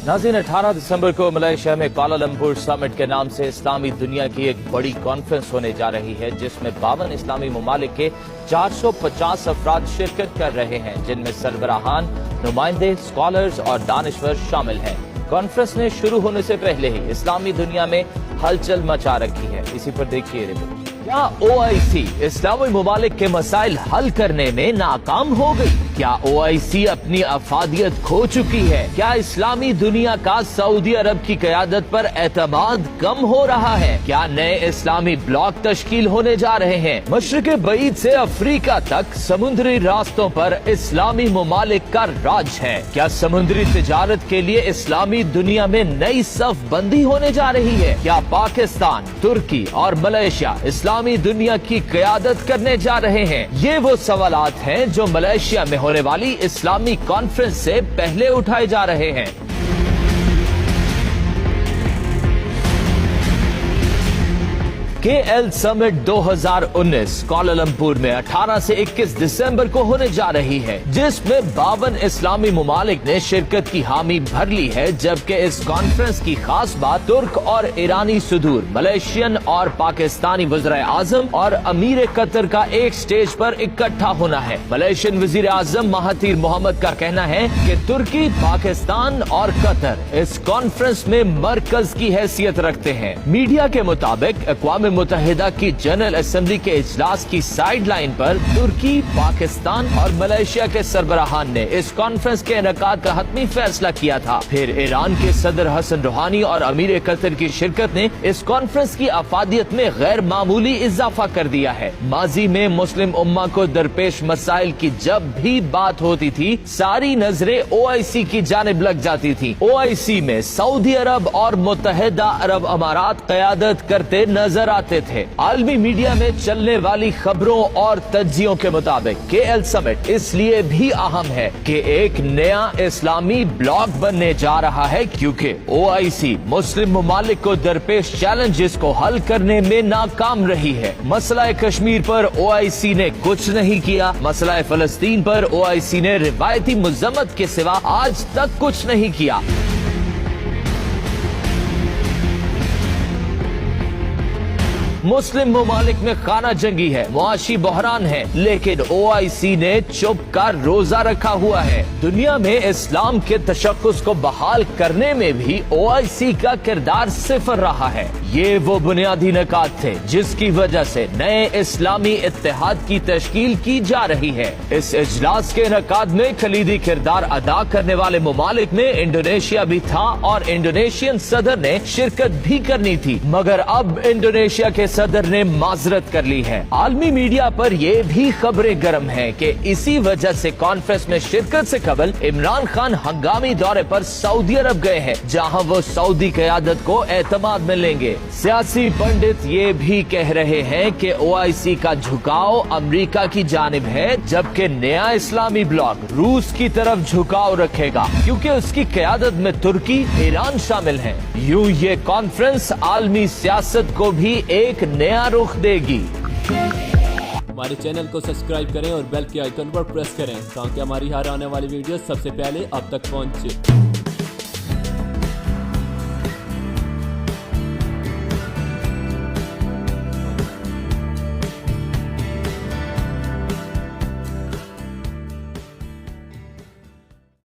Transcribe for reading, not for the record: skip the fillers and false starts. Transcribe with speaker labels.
Speaker 1: नाज़रीन, 18 दिसंबर को मलेशिया में कुआलालंपुर समिट के नाम से इस्लामी दुनिया की एक बड़ी कॉन्फ्रेंस होने जा रही है, जिसमें 52 इस्लामी ममालिक के 450 अफराद शिरकत कर रहे हैं, जिनमें सरबराहान, नुमाइंदे, स्कॉलर्स और दानिश्वर शामिल हैं। कॉन्फ्रेंस ने शुरू होने से पहले ही इस्लामी दुनिया में हलचल मचा रखी है। इसी पर देखिए रिपोर्ट। क्या OIC इस्लामी ममालिक के मसाइल हल करने में नाकाम हो गई? क्या OIC अपनी अफादियत खो चुकी है? क्या इस्लामी दुनिया का सऊदी अरब की क़यादत पर एतमाद कम हो रहा है? क्या नए इस्लामी ब्लॉक तश्कील होने जा रहे हैं? मशरिक़ बईद से अफ्रीका तक समुद्री रास्तों पर इस्लामी ममालिक का राज है। क्या समुद्री तिजारत के लिए इस्लामी दुनिया में नई सफ बंदी होने जा रही है? क्या पाकिस्तान, तुर्की और मलेशिया इस्लामी दुनिया की क़यादत करने जा रहे हैं? ये वो सवालात हैं जो मलेशिया में होने वाली इस्लामी कॉन्फ्रेंस से पहले उठाए जा रहे हैं। KL समिट 2019 कुआलालंपुर में 18 से 21 दिसंबर को होने जा रही है, जिसमें 52 इस्लामी ममालिक ने शिरकत की हामी भर ली है। जबकि इस कॉन्फ्रेंस की खास बात तुर्क और ईरानी सुदूर, मलेशियन और पाकिस्तानी वज़ीर आज़म और अमीर कतर का एक स्टेज पर इकट्ठा होना है। मलेशियन वज़ीर आज़म महातीर मोहम्मद का कहना है कि तुर्की, पाकिस्तान और कतर इस कॉन्फ्रेंस में मरकज की हैसियत रखते हैं। मीडिया के मुताबिक अक़वाम मुत्तहिदा की जनरल असेंबली के इजलास की साइड लाइन पर तुर्की, पाकिस्तान और मलेशिया के सरबराहान ने इस कॉन्फ्रेंस के इनेकाद का हतमी फैसला किया था। फिर ईरान के सदर हसन रूहानी और अमीर कतर की शिरकत ने इस कॉन्फ्रेंस की अफादियत में गैर मामूली इजाफा कर दिया है। माजी में मुस्लिम उम्मा को दरपेश मसाइल की जब भी बात होती थी, सारी नजरें OIC की जानिब लग जाती थी। OIC में सऊदी अरब और मुत्तहिदा अरब अमारात क़यादत करते नजर आते थे। आलमी मीडिया में चलने वाली खबरों और तज्जियों के मुताबिक KL समिट इसलिए भी अहम है कि एक नया इस्लामी ब्लॉक बनने जा रहा है, क्योंकि OIC मुस्लिम ममालिक को दरपेश चैलेंजेस को हल करने में नाकाम रही है। मसला कश्मीर पर OIC ने कुछ नहीं किया। मसला फलस्तीन पर OIC ने रिवायती मजम्मत के सिवा आज तक कुछ नहीं किया। मुस्लिम ममालिक में खाना जंगी है, मुआशी बहरान है, लेकिन OIC ने चुप का रोजा रखा हुआ है। दुनिया में इस्लाम के तशक्कुस को बहाल करने में भी OIC का किरदार सिफर रहा है। ये वो बुनियादी निकात थे जिसकी वजह से नए इस्लामी इत्तेहाद की तश्कील की जा रही है। इस इजलास के इनेकाद में खलीदी किरदार अदा करने वाले ममालिक में इंडोनेशिया भी था और इंडोनेशियन सदर ने शिरकत भी करनी थी, मगर अब इंडोनेशिया के सदर ने माजरत कर ली है। आलमी मीडिया पर ये भी खबरें गर्म हैं कि इसी वजह से कॉन्फ्रेंस में शिरकत से कबल इमरान खान हंगामी दौरे पर सऊदी अरब गए हैं, जहां वो सऊदी क़यादत को एतमाद में लेंगे। सियासी पंडित ये भी कह रहे हैं कि OIC का झुकाव अमेरिका की जानिब है, जबकि नया इस्लामी ब्लॉक रूस की तरफ झुकाव रखेगा, क्योंकि उसकी क़यादत में तुर्की, ईरान शामिल हैं। यूं ये कॉन्फ्रेंस आलमी सियासत को भी एक नया रुख देगी।
Speaker 2: हमारे चैनल को सब्सक्राइब करें और बेल के आइकन पर प्रेस करें ताकि हमारी हर आने वाली वीडियो सबसे पहले आप तक पहुंचे।